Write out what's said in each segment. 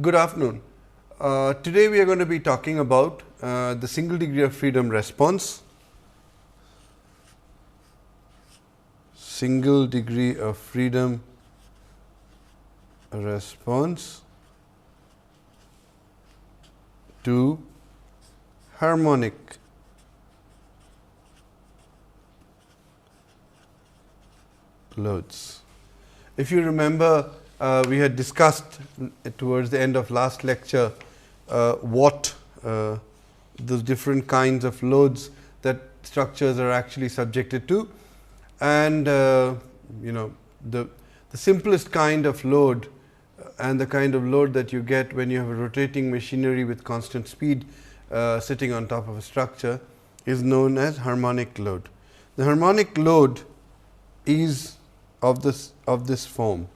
Good afternoon. Today we are going to be talking about the single degree of freedom response. Single degree of freedom response to harmonic loads. If you remember, we had discussed towards the end of last lecture what the different kinds of loads that structures are actually subjected to, and the simplest kind of load and the kind of load that you get when you have a rotating machinery with constant speed sitting on top of a structure is known as harmonic load. The harmonic load is of this form.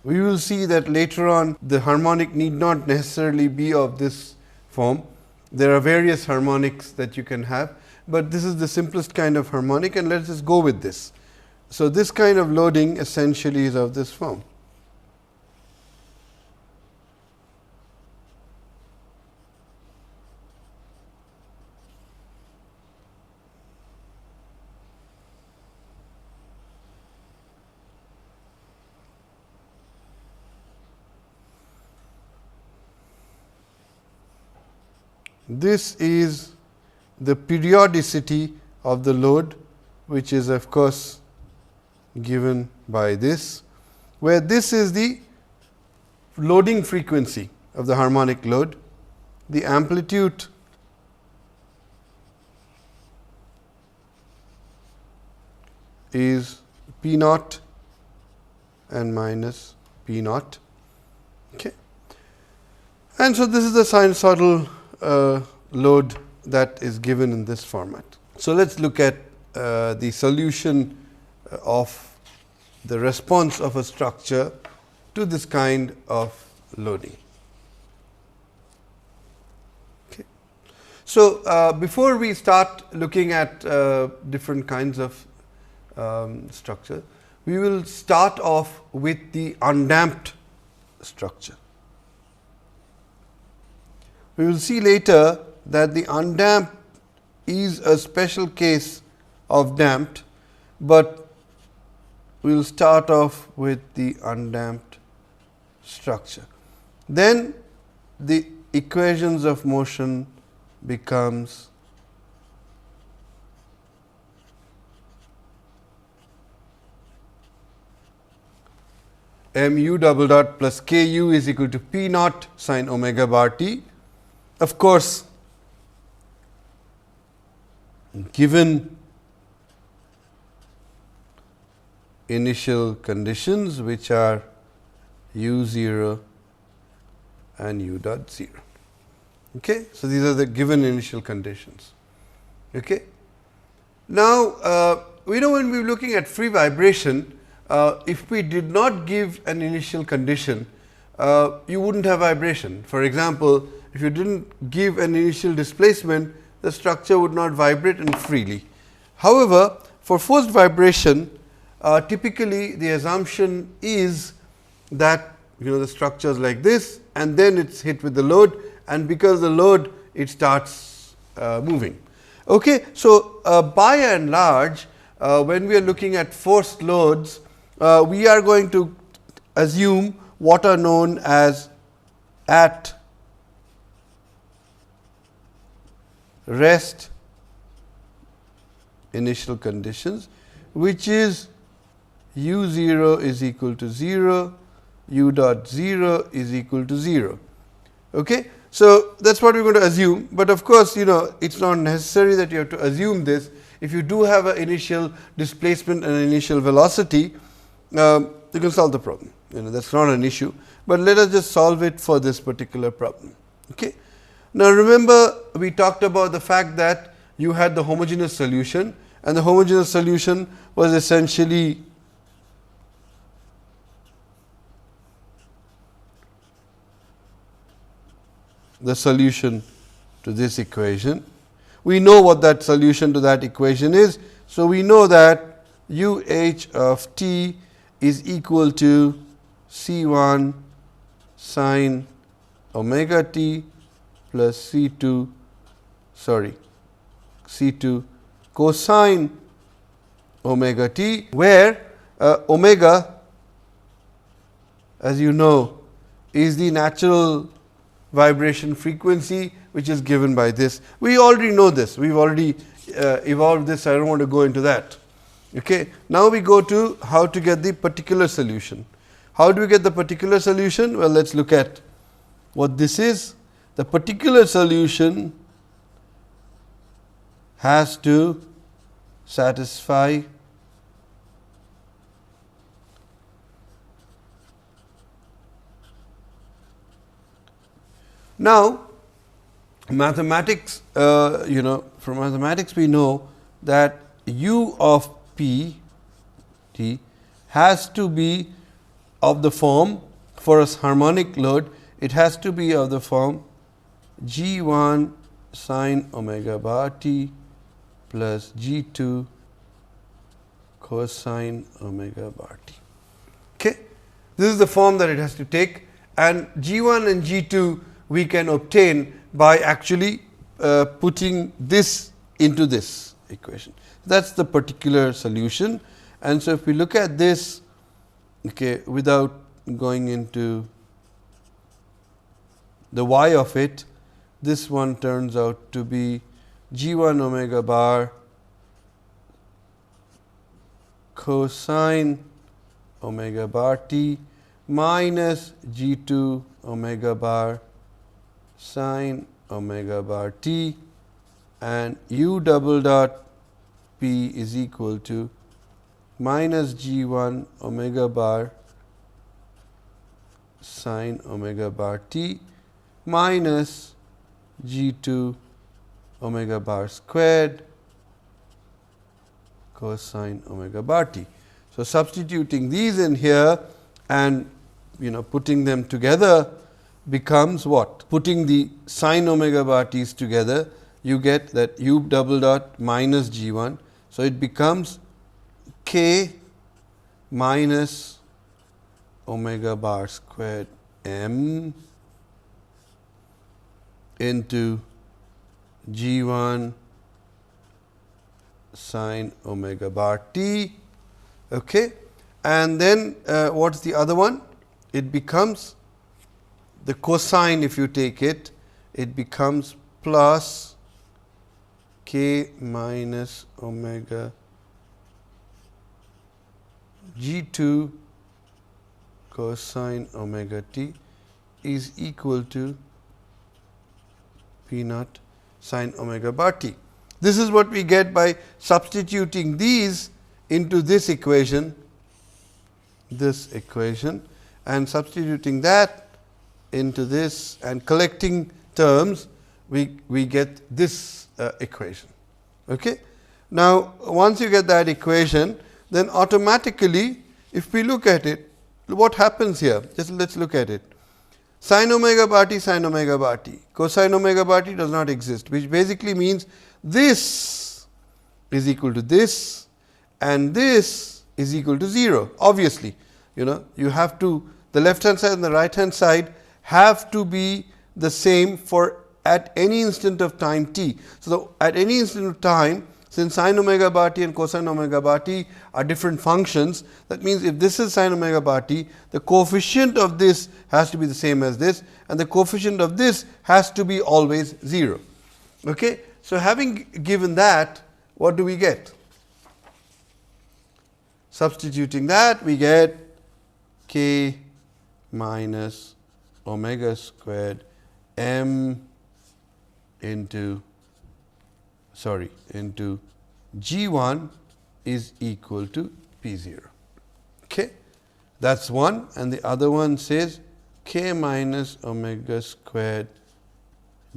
We will see that later on the harmonic need not necessarily be of this form. There are various harmonics that you can have, but this is the simplest kind of harmonic, and let us just go with this. So, this kind of loading essentially is of this form. This is the periodicity of the load, which is of course given by this, where this is the loading frequency of the harmonic load. The amplitude is P naught and minus P naught. Okay. And so, this is the sinusoidal load that is given in this format. So, let us look at the solution of the response of a structure to this kind of loading. Okay. So, before we start looking at different kinds of structure, we will start off with the undamped structure. We will see later that the undamped is a special case of damped, but we will start off with the undamped structure. Then the equations of motion becomes mu double dot plus k u is equal to p naught sin omega bar t. Of course, given initial conditions, which are u 0 and u dot 0. Okay. So, these are the given initial conditions. Okay. Now, we know when we are looking at free vibration, if we did not give an initial condition, you would not have vibration. For example, if you did not give an initial displacement, the structure would not vibrate and freely. However, for forced vibration, typically the assumption is that the structure is like this, and then it is hit with the load, and because the load it starts moving. Okay. So, by and large, when we are looking at forced loads, we are going to assume what are known as at rest initial conditions, which is u 0 is equal to 0, u dot 0 is equal to 0. Okay. So, that is what we are going to assume, but of course, it is not necessary that you have to assume this. If you do have an initial displacement and initial velocity, you can solve the problem. That is not an issue, but let us just solve it for this particular problem. Okay. Now, remember we talked about the fact that you had the homogeneous solution, and the homogeneous solution was essentially the solution to this equation we know what that solution to that equation is. So, we know that u h of t is equal to C1 sin omega t plus C2 cosine omega t, where omega, as you know, is the natural vibration frequency which is given by this. We already know this, we have already evolved this, I do not want to go into that. Okay. Now, we go to how to get the particular solution. How do we get the particular solution? Well, let us look at what this is. The particular solution has to satisfy now mathematics, from mathematics we know that u of p t has to be of the form, for a harmonic load, it has to be of the form g1 sin omega bar t plus g2 cosine omega bar t. Okay. This is the form that it has to take, and g1 and g2 we can obtain by actually putting this into this equation. That is the particular solution. And so, if we look at this, okay, without going into the y of it, this one turns out to be g1 omega bar cosine omega bar t minus g2 omega bar sin omega bar t, and u double dot p is equal to minus g1 omega bar sin omega bar t minus g2 omega bar squared cosine omega bar t. So, substituting these in here and putting them together becomes what? Putting the sin omega bar t's together, you get that u double dot minus g1. So, it becomes k minus omega bar squared m into g1 sin omega bar t. Okay. And then what is the other one? It becomes the cosine, if you take it, it becomes plus k minus omega g2 cosine omega t is equal to p naught sin omega bar t. This is what we get by substituting these into this equation, and substituting that into this and collecting terms, we get this equation. Okay. Now, once you get that equation, then automatically, if we look at it, what happens here? Just let us look at it. Sin omega bar t, sin omega bar t, cosine omega bar t does not exist, which basically means this is equal to this and this is equal to 0. Obviously, you have to, the left hand side and the right hand side have to be the same for at any instant of time t. So, at any instant of time, since sin omega bar t and cosine omega bar t are different functions, that means if this is sin omega bar t, the coefficient of this has to be the same as this, and the coefficient of this has to be always 0. Okay. So, having given that, what do we get? Substituting that, we get k minus omega squared m into g1 is equal to p0. Okay. That is one, and the other one says k minus omega squared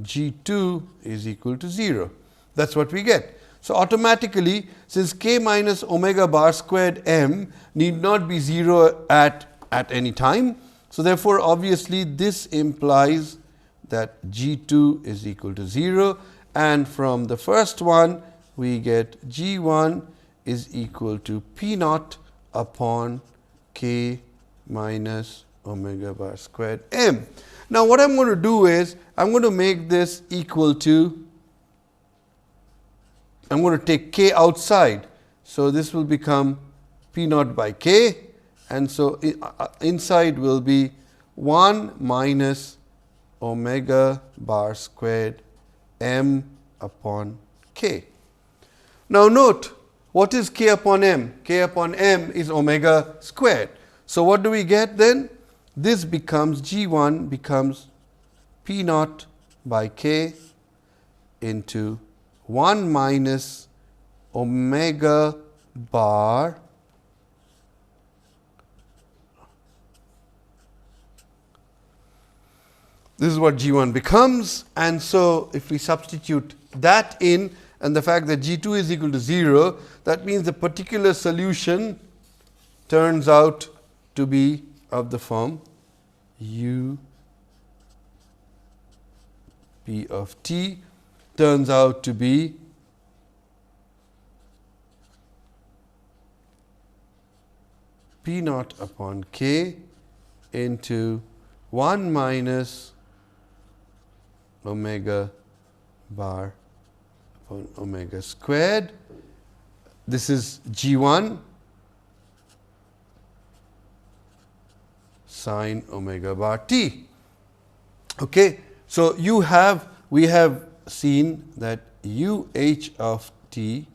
g2 is equal to 0. That is what we get. So, automatically, since k minus omega bar squared m need not be 0 at any time. So, therefore, obviously, this implies that g2 is equal to 0, and from the first one we get G1 is equal to P naught upon K minus omega bar squared m. Now, what I am going to do is I am going to make this equal to, I am going to take K outside. So, this will become P naught by K, and so inside will be 1 minus omega bar squared m upon K. Now, note what is K upon m? K upon m is omega squared. So, what do we get then? This becomes G1 becomes P naught by K into 1 minus omega bar this is what G1 becomes, and so if we substitute that in and the fact that G2 is equal to 0, that means the particular solution turns out to be of the form U P of t turns out to be P naught upon K into 1 minus omega bar upon omega squared. This is G1 sin omega bar t. Okay. So, we have seen that u h of t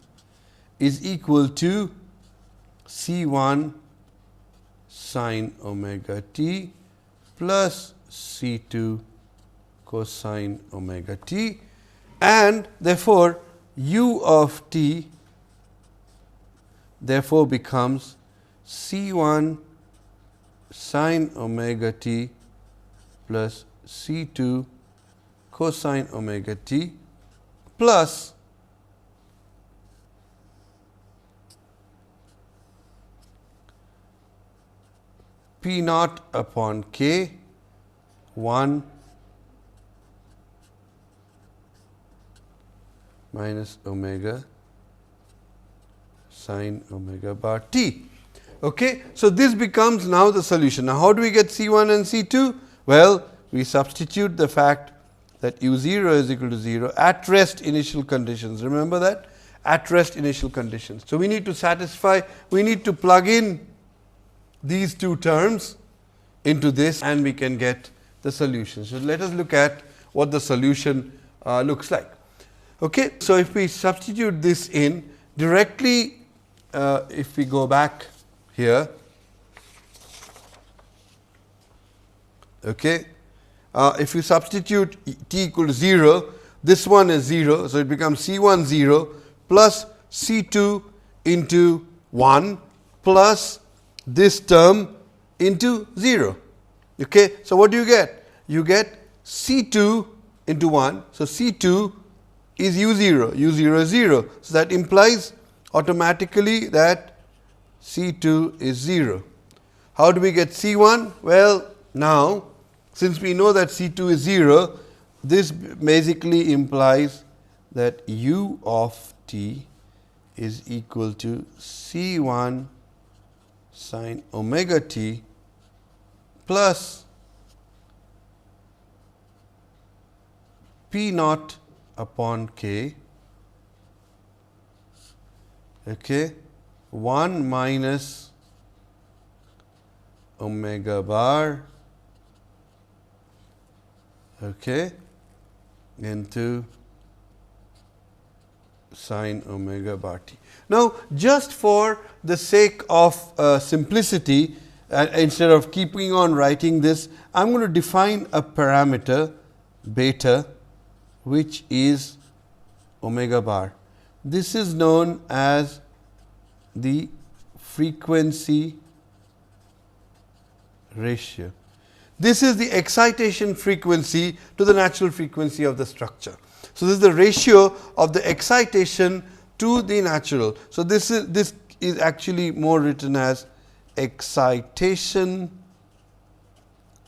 is equal to C1 sin omega t plus C2 cosine omega t, and therefore, u of t therefore becomes C1 sin omega t plus C2 cosine omega t plus P naught upon K 1 minus omega sin omega bar t. Okay. So, this becomes now the solution. Now, how do we get C1 and C2? Well, we substitute the fact that U0 is equal to 0 at rest initial conditions. Remember that? At rest initial conditions. So, we need to satisfy, we need to plug in these two terms into this, and we can get the solution. So, let us look at what the solution looks like. Okay. So, if we substitute this in directly, if we go back here, okay, if you substitute t equal to 0, this one is 0. So, it becomes C1 0 plus C2 into 1 plus this term into 0. Okay. So, what do you get? You get C2 into 1. So, C2 is U0, U0 is 0. So, that implies automatically that C2 is 0. How do we get C1? Well, now, since we know that C2 is 0, this basically implies that u of t is equal to C1 sin omega t plus P naught upon K, okay, 1 minus omega bar, okay, into sin omega bar t. Now, just for the sake of simplicity, instead of keeping on writing this, I am going to define a parameter beta, which is omega bar. This is known as the frequency ratio. This is the excitation frequency to the natural frequency of the structure. So, this is the ratio of the excitation to the natural. So, this is actually more written as excitation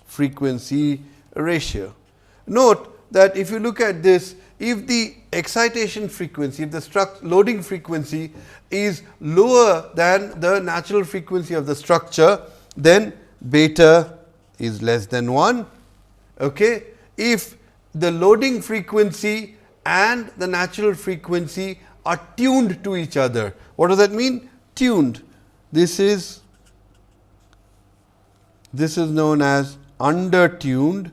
frequency ratio. Note that if you look at this, if the excitation frequency, if the loading frequency is lower than the natural frequency of the structure, then beta is less than 1. Okay? If the loading frequency and the natural frequency are tuned to each other. What does that mean? Tuned. This is known as undertuned,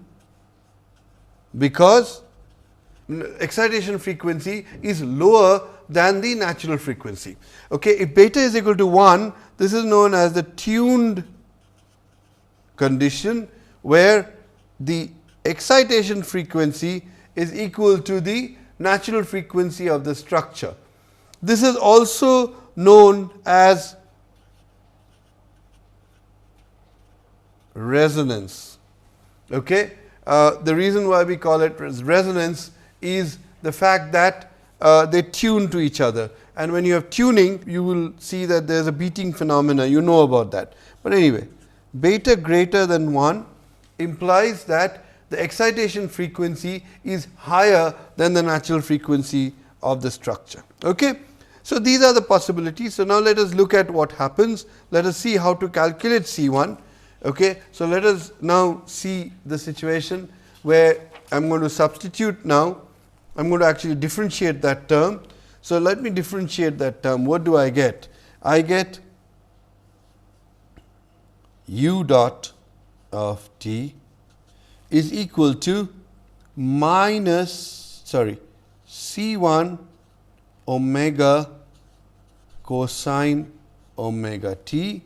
because excitation frequency is lower than the natural frequency. Okay, if beta is equal to 1, this is known as the tuned condition, where the excitation frequency is equal to the natural frequency of the structure. This is also known as resonance. Okay? The reason why we call it resonance is the fact that they tune to each other, and when you have tuning, you will see that there is a beating phenomena. You know about that. But anyway, beta greater than 1 implies that the excitation frequency is higher than the natural frequency of the structure. Okay? So, these are the possibilities. So, now let us look at what happens. Let us see how to calculate C1. Okay? So, let us now see the situation where I am going to substitute now. I am going to actually differentiate that term. So, let me differentiate that term. What do I get? I get u dot of t is equal to C1 omega cosine omega t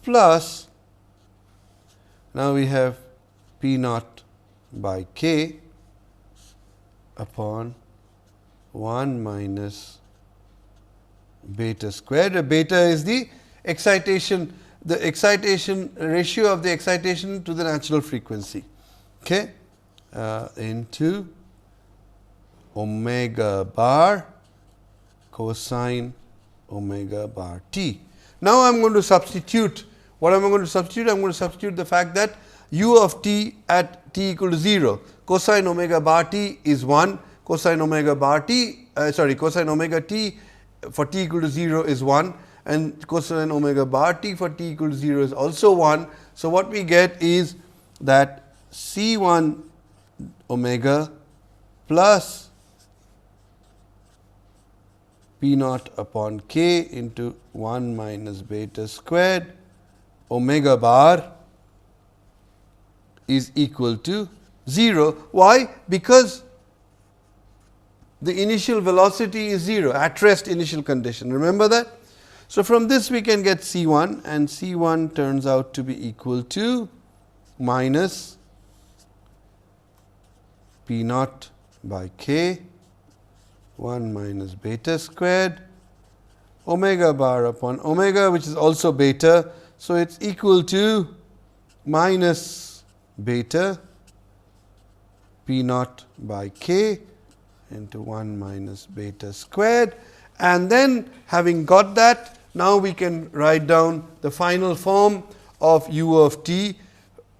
plus, now we have P naught by k upon 1 minus beta squared. Beta is the excitation ratio of the excitation to the natural frequency, okay, into omega bar cosine omega bar t. Now, I am going to substitute. What am I going to substitute? I am going to substitute the fact that u of t at t equal to 0, cosine omega bar t is 1, cosine omega bar t, cosine omega t for t equal to 0 is 1, and cosine omega bar t for t equal to 0 is also 1. So, what we get is that C1 omega plus P naught upon k into 1 minus beta squared omega bar is equal to 0. Why? Because the initial velocity is 0, at rest initial condition. Remember that? So, from this we can get C1, and C1 turns out to be equal to minus P naught by k 1 minus beta squared omega bar upon omega, which is also beta. So, it is equal to minus beta P naught by k into 1 minus beta squared, and then having got that, now we can write down the final form of u of t,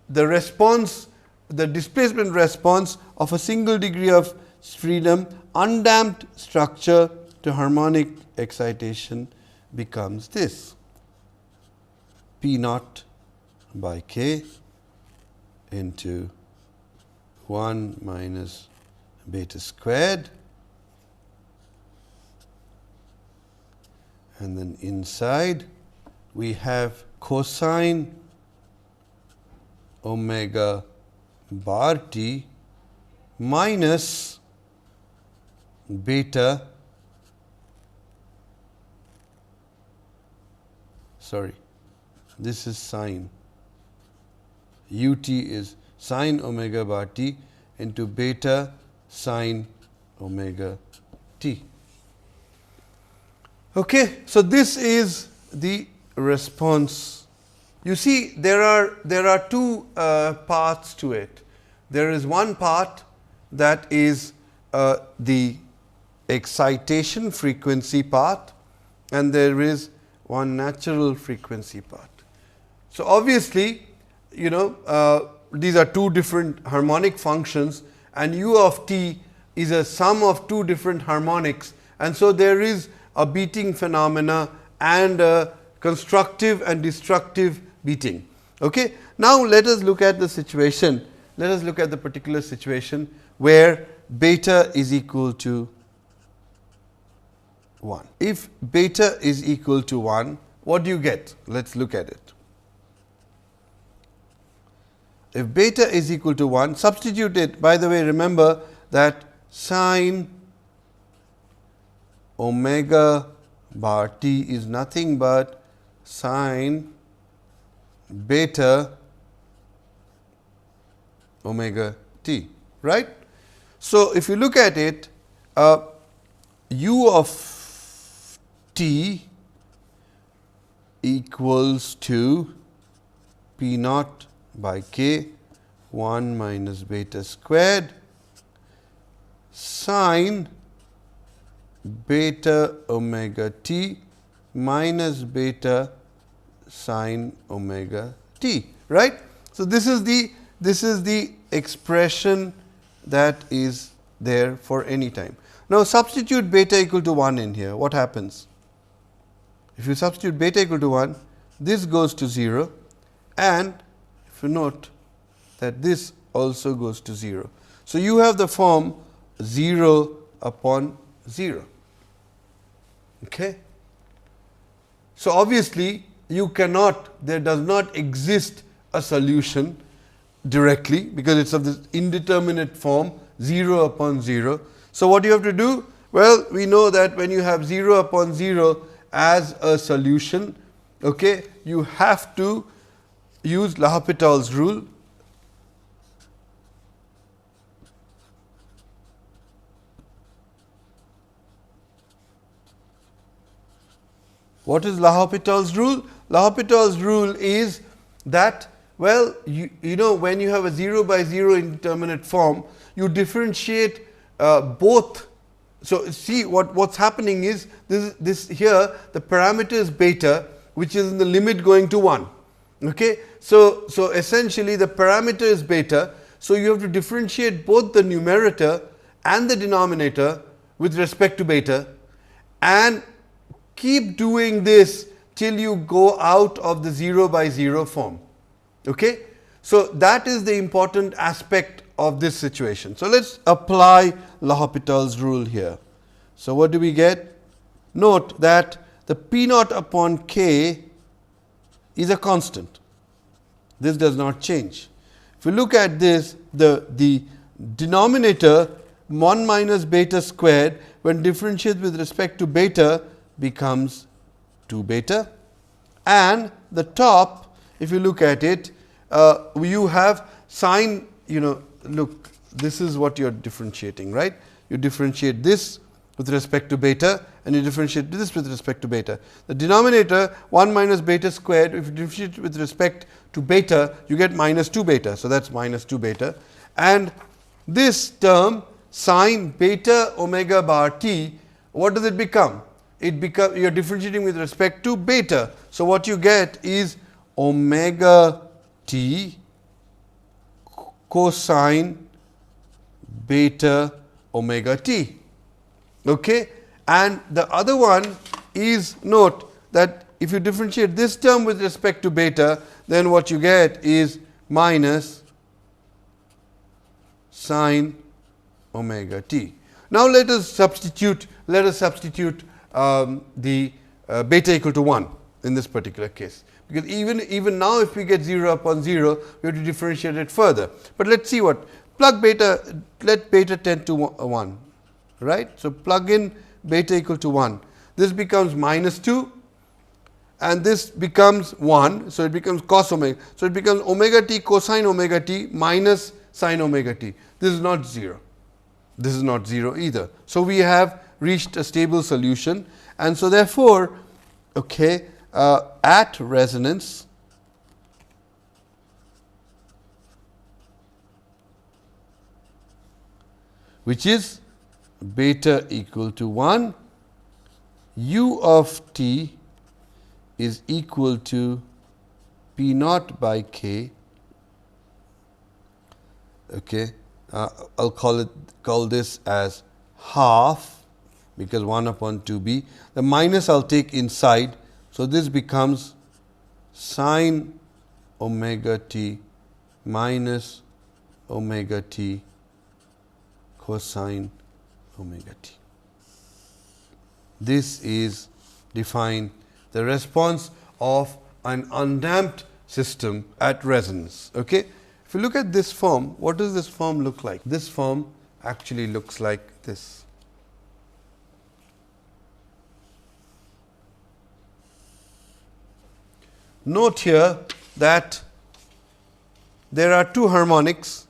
the response, the displacement response of a single degree of freedom undamped structure to harmonic excitation becomes this: P naught by k into 1 minus beta squared, and then inside we have cosine omega bar t minus beta, this is sine, ut is sine omega bar t into beta sine omega t. Okay, so this is the response. You see, there are two parts to it. There is one part that is the excitation frequency part, and there is one natural frequency part. So, obviously, these are two different harmonic functions, and u of t is a sum of two different harmonics, and so there is a beating phenomena and a constructive and destructive beating. Okay. Now, let us look at the situation. Let us look at the particular situation where beta is equal to 1. If beta is equal to 1, what do you get? Let us look at it. If beta is equal to 1, substitute it. By the way, remember that sine omega bar t is nothing but sine beta omega t, right. So, if you look at it, u of t equals to p naught by k 1 minus beta squared sine beta omega t minus beta sine omega t, right. So, this is the expression that is there for any time. Now, substitute beta equal to 1 in here, what happens? If you substitute beta equal to 1, this goes to 0, and if you note that this also goes to 0. So, you have the form 0 upon 0. Okay. So, obviously, you cannot, there does not exist a solution directly, because it is of this indeterminate form 0 upon 0. So, what you have to do? Well, we know that when you have 0 upon 0 as a solution, okay, you have to use L'Hopital's rule. What is L'Hopital's rule? L'Hopital's rule is that, well, you know, when you have a 0 by 0 indeterminate form, you differentiate both. So, see what's happening is this here, the parameter is beta, which is in the limit going to 1. Okay. So, essentially the parameter is beta. So, you have to differentiate both the numerator and the denominator with respect to beta, and keep doing this till you go out of the 0 by 0 form. Okay. So, that is the important aspect of this situation. So, let us apply L'Hopital's rule here. So, what do we get? Note that the p naught upon k is a constant. This does not change. If you look at this, the denominator 1 minus beta squared, when differentiated with respect to beta, becomes 2 beta, and the top, if you look at it, you have sine, look, this is what you are differentiating, right. You differentiate this with respect to beta, and you differentiate this with respect to beta. The denominator 1 minus beta squared, if you differentiate with respect to beta, you get minus 2 beta. So, that is minus 2 beta, and this term sine beta omega bar t, what does it become? It becomes, you are differentiating with respect to beta. So, what you get is omega t cosine beta omega t. Okay. And the other one is, note that if you differentiate this term with respect to beta, then what you get is minus sine omega t. Now, let us substitute the beta equal to 1 in this particular case, because even now if we get 0 upon 0, we have to differentiate it further. But let us see what, plug beta, let beta tend to 1, right. So, plug in beta equal to 1, this becomes minus 2, and this becomes 1. So, it becomes cos omega. So, it becomes omega t cosine omega t minus sine omega t. This is not 0. This is not 0 either. So, we have reached a stable solution, and so therefore, okay, at resonance, which is beta equal to 1, u of t is equal to p naught by k Okay, I'll call this as half, because 1 upon 2b. The minus I'll take inside, so this becomes sine omega t minus omega t cosine omega t. This is define the response of an undamped system at resonance. Okay? If you look at this form, what does this form look like? This form actually looks like this. Note here that there are two harmonics,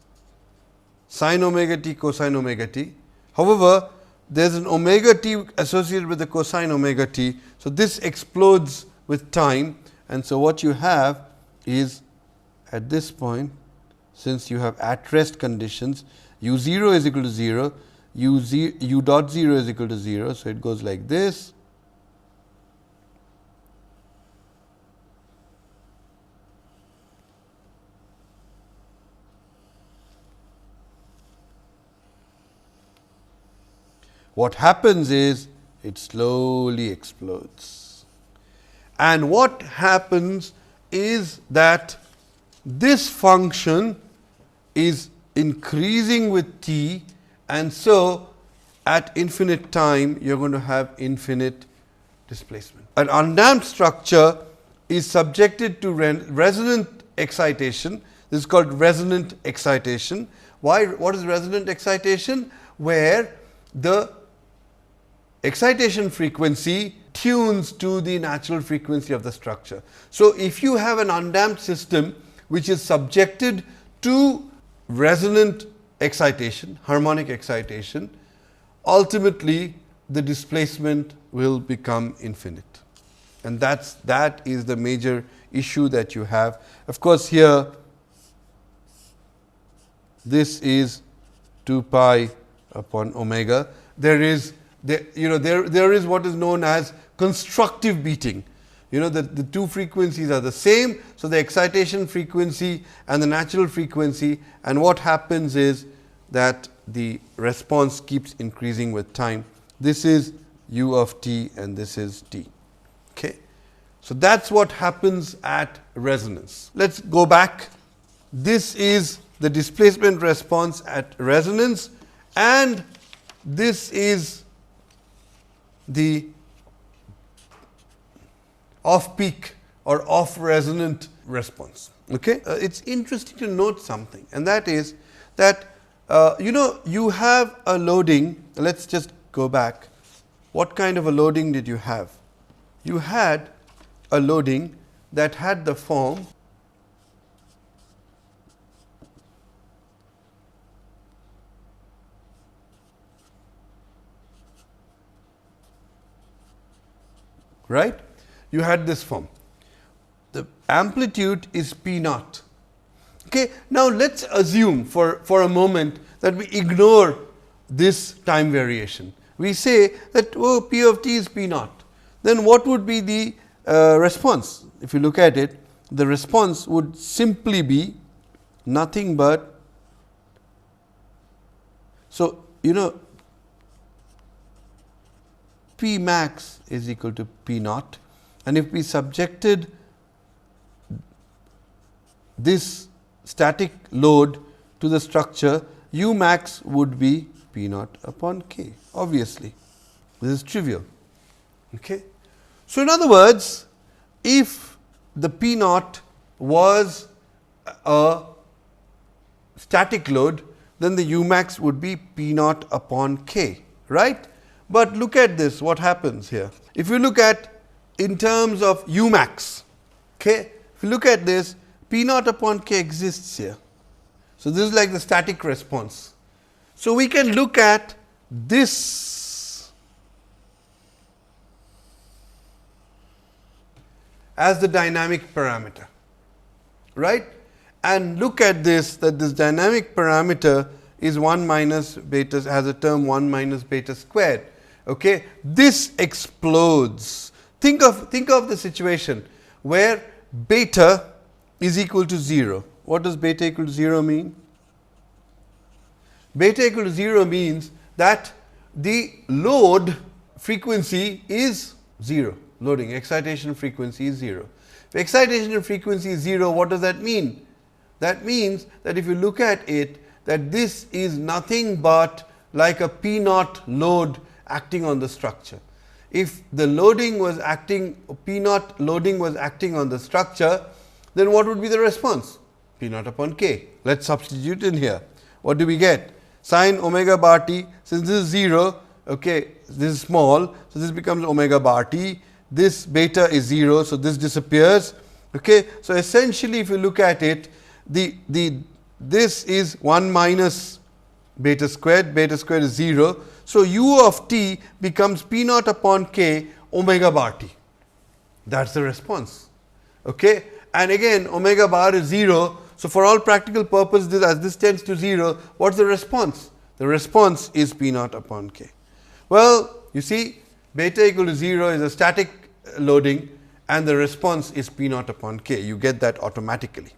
sin omega t, cosine omega t. However, there is an omega t associated with the cosine omega t. So, this explodes with time, and so what you have is at this point, since you have at rest conditions, u 0 is equal to 0, u dot 0 is equal to 0. So, it goes like this. What happens is it slowly explodes, and what happens is that this function is increasing with t, and so at infinite time you are going to have infinite displacement. An undamped structure is subjected to resonant excitation. This is called resonant excitation. Why? What is resonant excitation? Where the excitation frequency tunes to the natural frequency of the structure. So, if you have an undamped system which is subjected to resonant excitation, harmonic excitation, ultimately the displacement will become infinite, and that is the major issue that you have. Of course, here this is 2 pi upon omega. There is what is known as constructive beating. The two frequencies are the same. So, the excitation frequency and the natural frequency, and what happens is that the response keeps increasing with time. This is u of t and this is t. Okay. So, that is what happens at resonance. Let us go back. This is the displacement response at resonance, and this is the off peak or off resonant response. Okay? It is interesting to note something, and that is that you have a loading. Let us just go back. What kind of a loading did you have? You had a loading that had the form right. You had this form. The amplitude is P naught. Okay. Now, let us assume for a moment that we ignore this time variation. We say that P of t is P naught. Then what would be the response? If you look at it, the response would simply be nothing but, so P max is equal to P naught, and if we subjected this static load to the structure, U max would be P naught upon K. Obviously, this is trivial. Okay. So, in other words, if the P naught was a static load, then the U max would be P naught upon K, right. But look at this, what happens here. If you look at in terms of U max, okay, if you look at this, P naught upon K exists here. So, this is like the static response. So, we can look at this as the dynamic parameter, right, and look at this, that this dynamic parameter is 1 minus beta, has a term 1 minus beta squared. Okay. This explodes. Think of the situation where beta is equal to 0. What does beta equal to 0 mean? Beta equal to 0 means that the load frequency is 0. Loading excitation frequency is 0. If excitation frequency is 0, what does that mean? That means that if you look at it, that this is nothing but like a P naught load acting on the structure. If the loading was acting, P naught loading was acting on the structure, then what would be the response? P naught upon K. Let us substitute in here. What do we get? Sin omega bar t, since this is 0, okay, this is small, so this becomes omega bar t. This beta is 0, so this disappears. Okay. So, essentially if you look at it, this is 1 minus beta squared is 0. So, u of t becomes P naught upon K omega bar t. That is the response. Okay. And again omega bar is 0. So, for all practical purposes, as this tends to 0, what is the response? The response is P naught upon K. Well, you see, beta equal to 0 is a static loading and the response is P naught upon K. You get that automatically.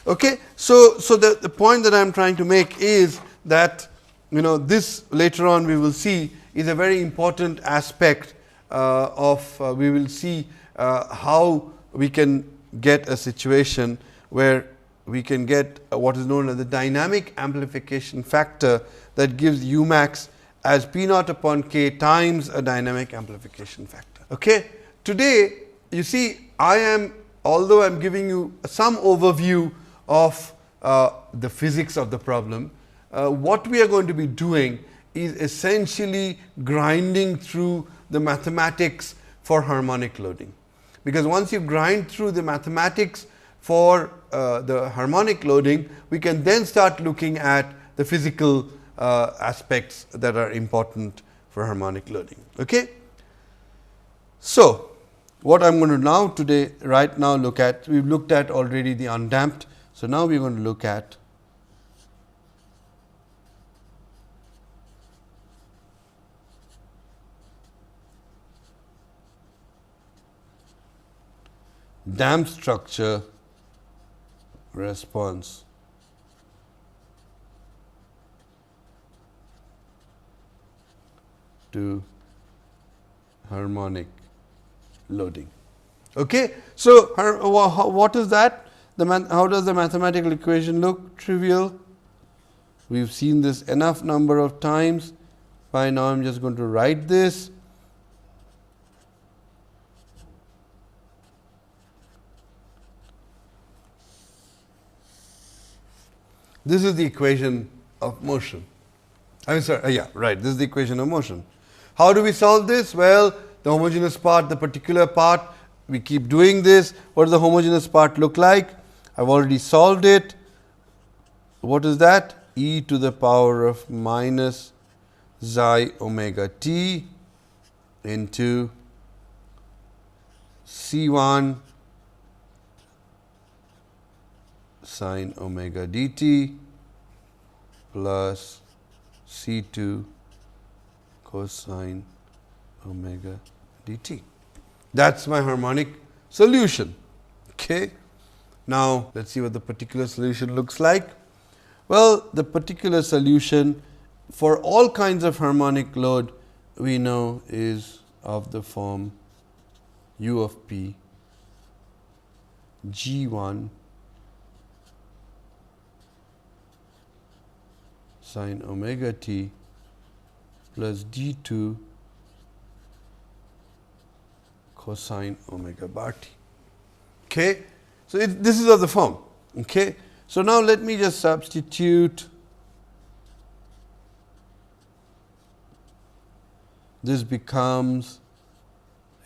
Okay. So, the point that I am trying to make is that this later on we will see is a very important aspect we will see how we can get a situation where we can get what is known as the dynamic amplification factor that gives U max as P naught upon K times a dynamic amplification factor. Okay. Today, you see, although I am giving you some overview of the physics of the problem, what we are going to be doing is essentially grinding through the mathematics for harmonic loading. Because once you grind through the mathematics for the harmonic loading, we can then start looking at the physical aspects that are important for harmonic loading. Okay. So, what I am going to right now look at, we have looked at already the undamped. So, now we are going to look at damped structure response to harmonic loading. Okay. So, what is that? How does the mathematical equation look? Trivial. We have seen this enough number of times. By now, I am just going to write this. This is the equation of motion. I mean, sorry, yeah, right. This is the equation of motion. How do we solve this? Well, the homogeneous part, the particular part, we keep doing this. What does the homogeneous part look like? I have already solved it. What is that? E to the power of minus xi omega t into C1 sin omega dt plus C2 cosine omega dt. That is my harmonic solution. Okay. Now, let us see what the particular solution looks like. Well, the particular solution for all kinds of harmonic load we know is of the form u of p g1 sin omega t plus d2 cosine omega bar t. Okay. So, this is of the form. Okay. So, now let me just substitute this becomes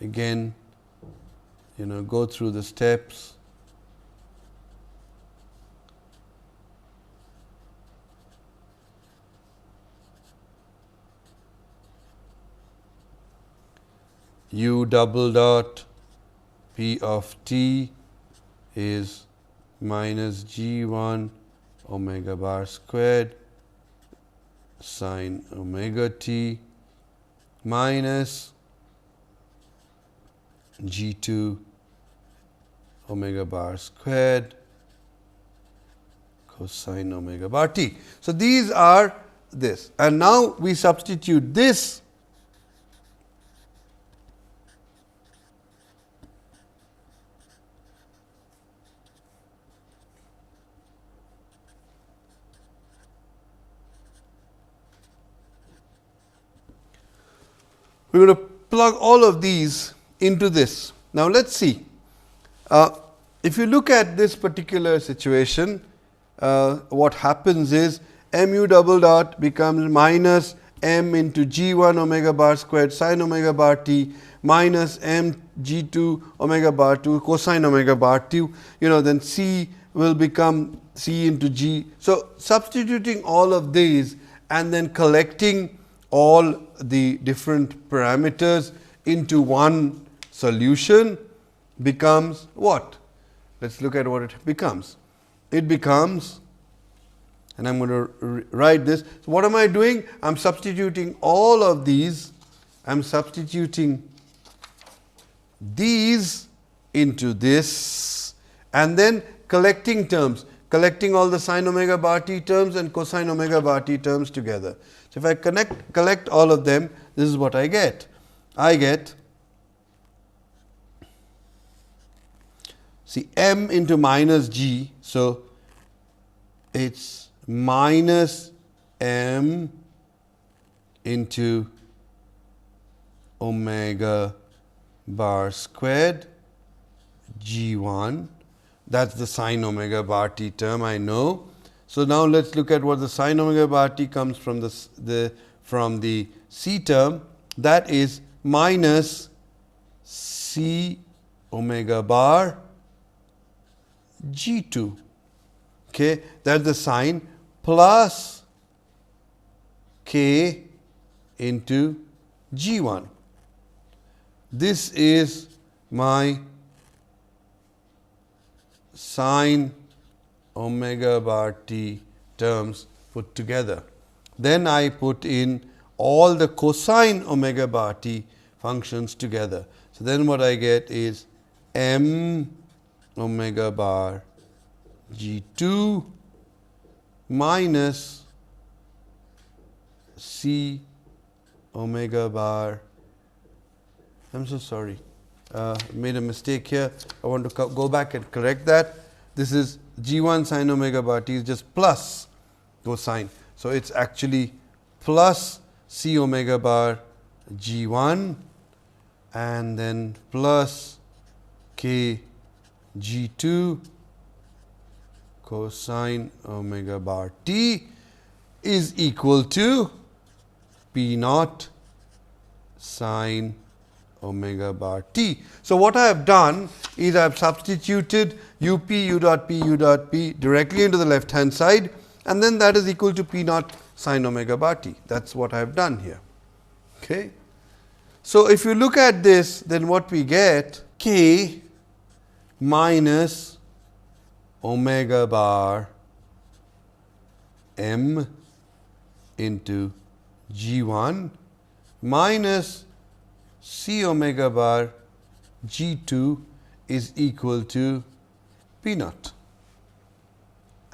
again go through the steps. U double dot P of t is minus G1 omega bar squared sin omega t minus G2 omega bar squared cosine omega bar t. So, these are this, and now we substitute this we are going to plug all of these into this. Now, let us see. If you look at this particular situation, what happens is mu double dot becomes minus m into g1 omega bar squared sin omega bar t minus m g2 omega bar 2 cosine omega bar 2, then c will become c into g. So, substituting all of these and then collecting all the different parameters into one solution becomes what? Let us look at what it becomes. It becomes, and I am going to write this. So, what am I doing? I am substituting all of these, I am substituting these into this and then collecting terms, collecting all the sin omega bar t terms and cosine omega bar t terms together. So, if I collect all of them, this is what I get. I get, see, m into minus g. So, it is minus m into omega bar squared g1. That is the sin omega bar t term, I know. So, now let us look at what the sin omega bar t comes from the c term, that is minus c omega bar g2. Okay, that is the sine plus k into g1. This is my sin omega bar t terms put together. Then I put in all the cosine omega bar t functions together. So, then what I get is m omega bar g2 minus c omega bar. I am so sorry, made a mistake here. I want to go back and correct that. This is g1 sin omega bar t is just plus cosine. So, it is actually plus c omega bar g1 and then plus k g2 cosine omega bar t is equal to p naught sin omega bar t. So, what I have done is I have substituted u p u dot p u dot p directly into the left hand side, and then that is equal to p naught sin omega bar t. That is what I have done here. Okay. So, if you look at this, then what we get, k minus omega bar m into g1 minus c omega bar g2 is equal to p naught,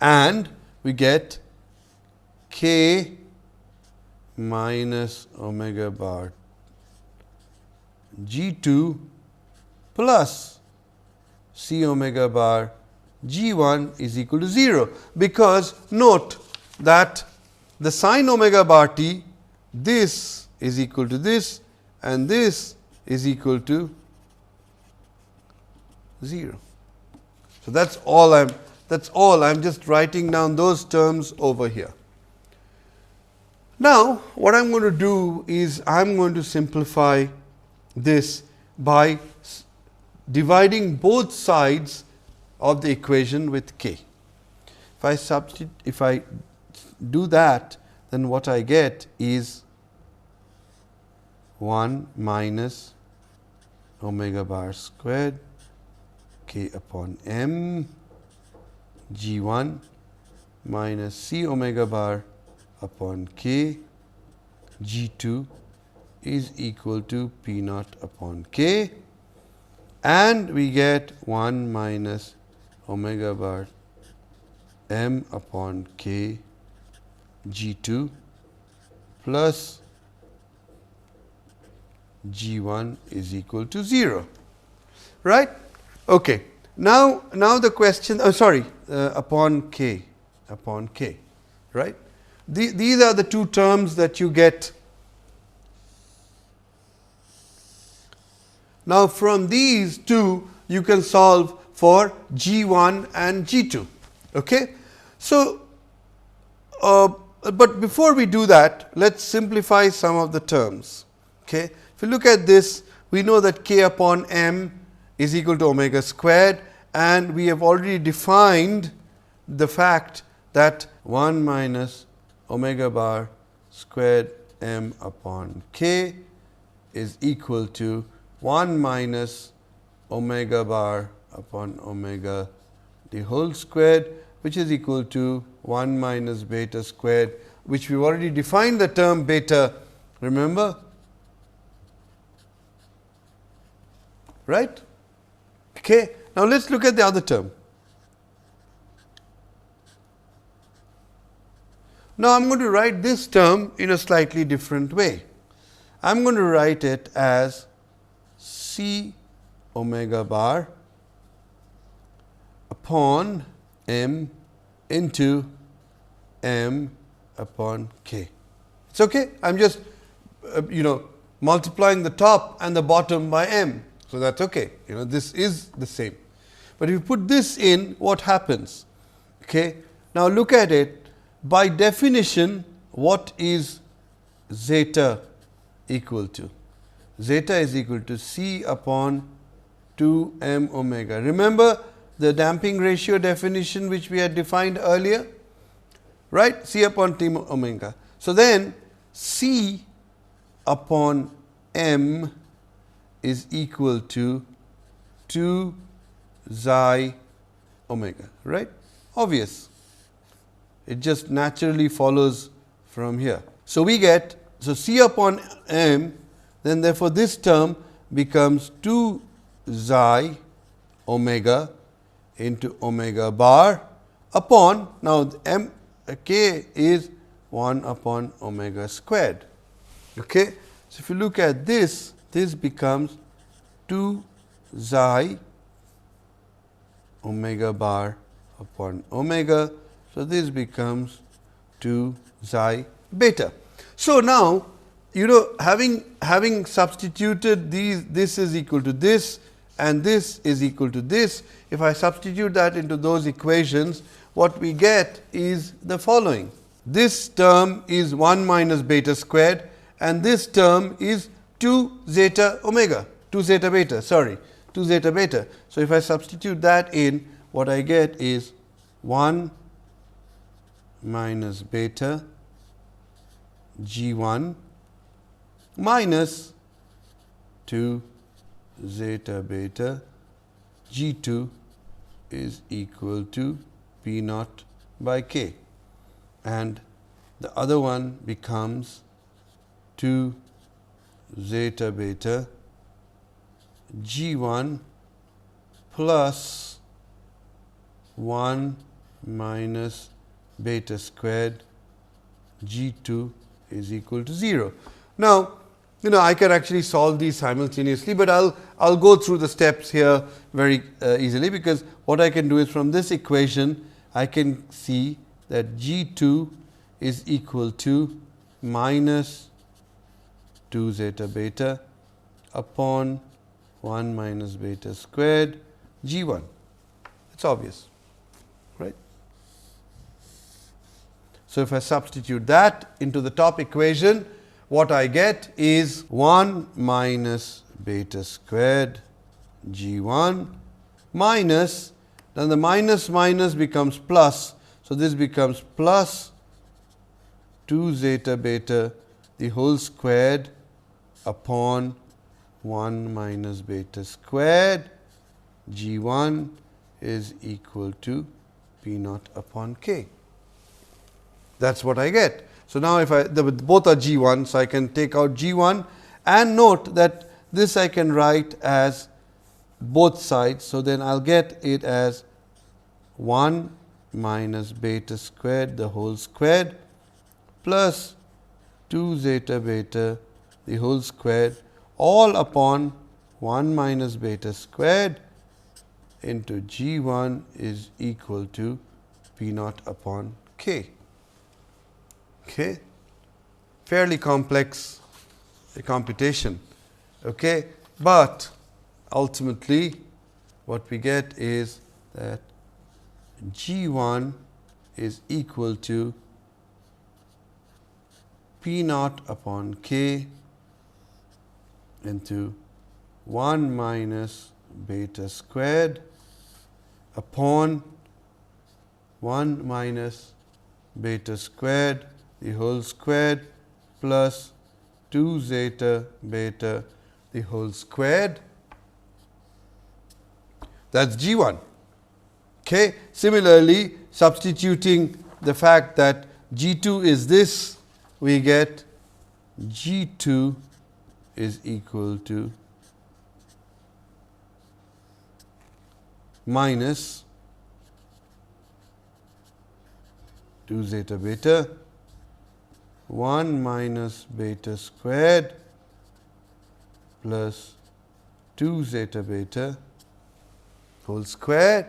and we get k minus omega bar g2 plus c omega bar g1 is equal to 0, because note that the sin omega bar t, this is equal to this and this is equal to 0. So, that is all I am just writing down those terms over here. Now, what I am going to do is I am going to simplify this by dividing both sides of the equation with k. If I do that, then what I get is 1 minus omega bar squared k upon m g1 minus c omega bar upon k g2 is equal to p naught upon k, and we get 1 minus omega bar m upon k g2 plus G1 is equal to 0, right? Okay. Now the question, upon k, right? These are the two terms that you get. Now, from these two, you can solve for G1 and G2. Okay? So, but before we do that, let's simplify some of the terms. Okay? If you look at this, we know that k upon m is equal to omega squared, and we have already defined the fact that 1 minus omega bar squared m upon k is equal to 1 minus omega bar upon omega the whole squared, which is equal to 1 minus beta squared, which we have already defined the term beta, remember, right? Okay. Now, let us look at the other term. Now, I am going to write this term in a slightly different way. I am going to write it as C omega bar upon m into m upon k. It is okay. I am just multiplying the top and the bottom by m. So, that is okay. This is the same. But if you put this in, what happens? Okay. Now, look at it. By definition, what is zeta equal to? Zeta is equal to C upon 2 m omega. Remember the damping ratio definition which we had defined earlier, right? C upon T omega. So, then C upon m is equal to 2 xi omega, right? Obvious. It just naturally follows from here. So, we get, so C upon m, then therefore, this term becomes 2 xi omega into omega bar upon, now m k is 1 upon omega squared. Okay. So, if you look at this, this becomes 2 xi omega bar upon omega. So, this becomes 2 xi beta. So, now having substituted these, this is equal to this and this is equal to this. If I substitute that into those equations, what we get is the following. This term is 1 minus beta squared and this term is 2 zeta omega, 2 zeta beta, sorry, 2 zeta beta. So, if I substitute that in, what I get is 1 minus beta G1 minus 2 zeta beta G2 is equal to P naught by K, and the other one becomes 2 zeta beta G1 plus 1 minus beta squared G2 is equal to 0. Now, I can actually solve these simultaneously, but I'll go through the steps here very easily, because what I can do is from this equation I can see that G2 is equal to minus 2 zeta beta upon 1 minus beta squared G1. It is obvious, right. So, if I substitute that into the top equation, what I get is 1 minus beta squared G1 minus, then the minus minus becomes plus. So, this becomes plus 2 zeta beta the whole squared upon 1 minus beta squared G1 is equal to P naught upon K. That is what I get. So, now if both are G1, so I can take out G1 and note that this I can write as both sides. So, then I will get it as 1 minus beta squared the whole squared plus 2 zeta beta the whole squared all upon 1 minus beta squared into G1 is equal to P naught upon K. Okay. Fairly complex computation, okay. But ultimately what we get is that G1 is equal to P naught upon K into 1 minus beta squared upon 1 minus beta squared the whole squared plus 2 zeta beta the whole squared. That's G1. Okay. Similarly, substituting the fact that G2 is this, we get G2 is equal to minus 2 zeta beta 1 minus beta squared plus 2 zeta beta whole squared,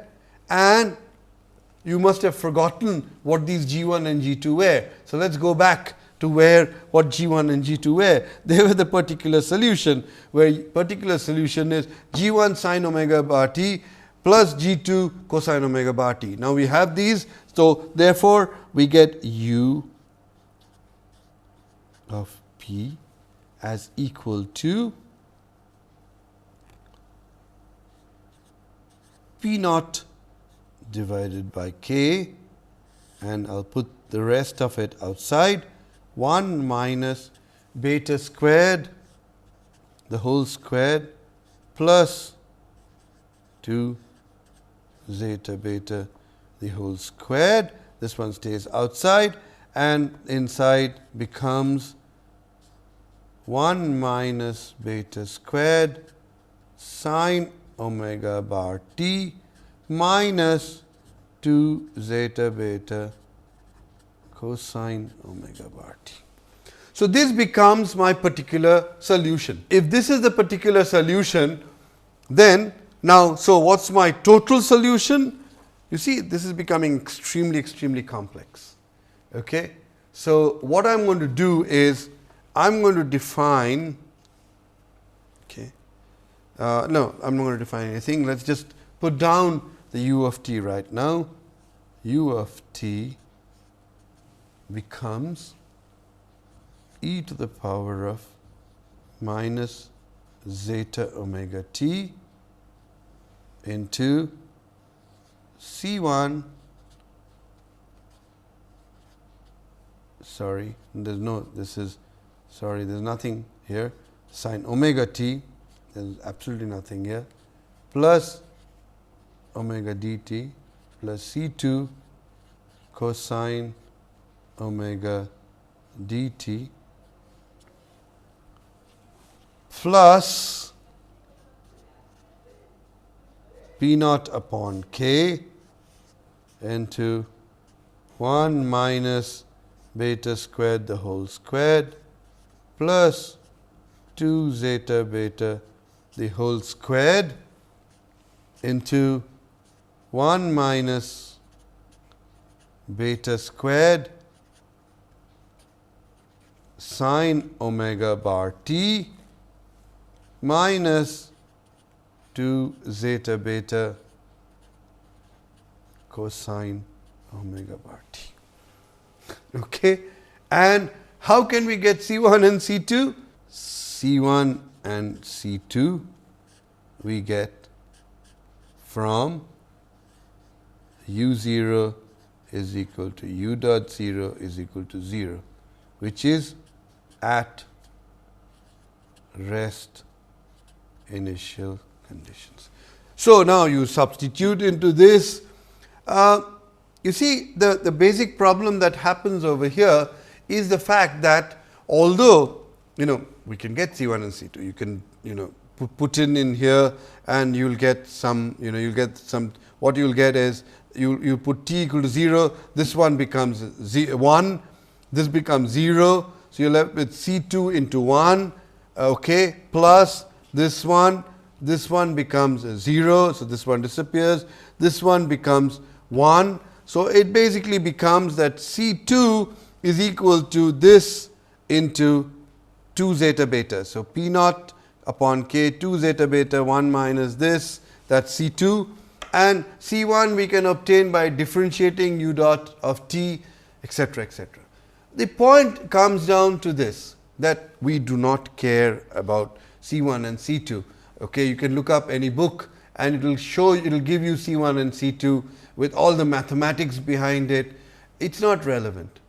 and you must have forgotten what these G1 and G2 were. So, let us go back to what G1 and G2 were. They were the particular solution, where particular solution is G1 sin omega bar t plus G2 cosine omega bar t. Now, we have these. So, therefore, we get U of P as equal to P naught divided by K, and I will put the rest of it outside, 1 minus beta squared the whole squared plus 2 zeta beta the whole squared. This one stays outside, and inside becomes 1 minus beta squared sin omega bar t minus 2 zeta beta cosine omega bar t. So, this becomes my particular solution. If this is the particular solution, then now, so what is my total solution? You see, this is becoming extremely complex. Okay. So, what I am going to do is I am going to define, okay, no, I am not going to define anything. Let us just put down the U of t right now. U of t becomes e to the power of minus zeta omega t into C1, sorry, there is no, this is, sorry, there is nothing here, sin omega t, there is absolutely nothing here, plus omega dt plus C2 cosine omega dt plus P naught upon K into 1 minus beta squared the whole squared plus 2 zeta beta the whole squared into 1 minus beta squared sin omega bar t minus 2 zeta beta cosine omega bar t. Okay. And how can we get C1 and C2? C1 and C2 we get from U0 is equal to U dot 0 is equal to 0, which is at rest initial conditions. So, now you substitute into this. You see, the basic problem that happens over here is the fact that although we can get C1 and C2, you can put in here, and you will get some, you will get some, what you will get is you put t equal to 0, this one becomes 1, this becomes 0. So, you are left with C2 into 1, okay, plus this one becomes 0. So, this one disappears, this one becomes 1. So, it basically becomes that C2 is equal to this into 2 zeta beta. So, P naught upon K 2 zeta beta 1 minus this, that is C2, and C1 we can obtain by differentiating u dot of t, etc., etc. The point comes down to this, that we do not care about C1 and C2. Okay, you can look up any book and it will show, it will give you C1 and C2 with all the mathematics behind it. It is not relevant.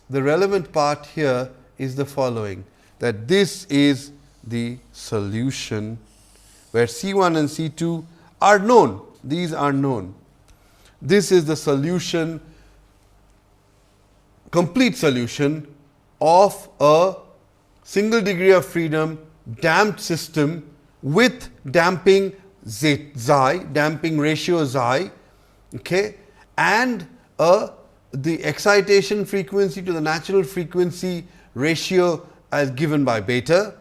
The relevant part here is the following, that this is the solution where C1 and C2 are known. These are known. This is the solution, complete solution of a single degree of freedom damped system with damping xi, damping ratio xi, okay, and the excitation frequency to the natural frequency ratio as given by beta.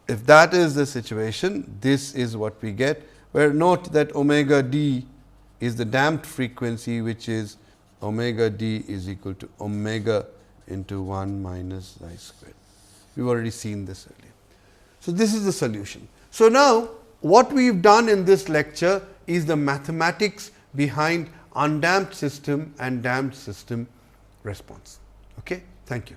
If that is the situation, this is what we get, where note that omega d is the damped frequency, which is omega d is equal to omega into 1 minus xi squared. We have already seen this earlier. So, this is the solution. So, now what we have done in this lecture is the mathematics behind undamped system and damped system response. Okay? Thank you.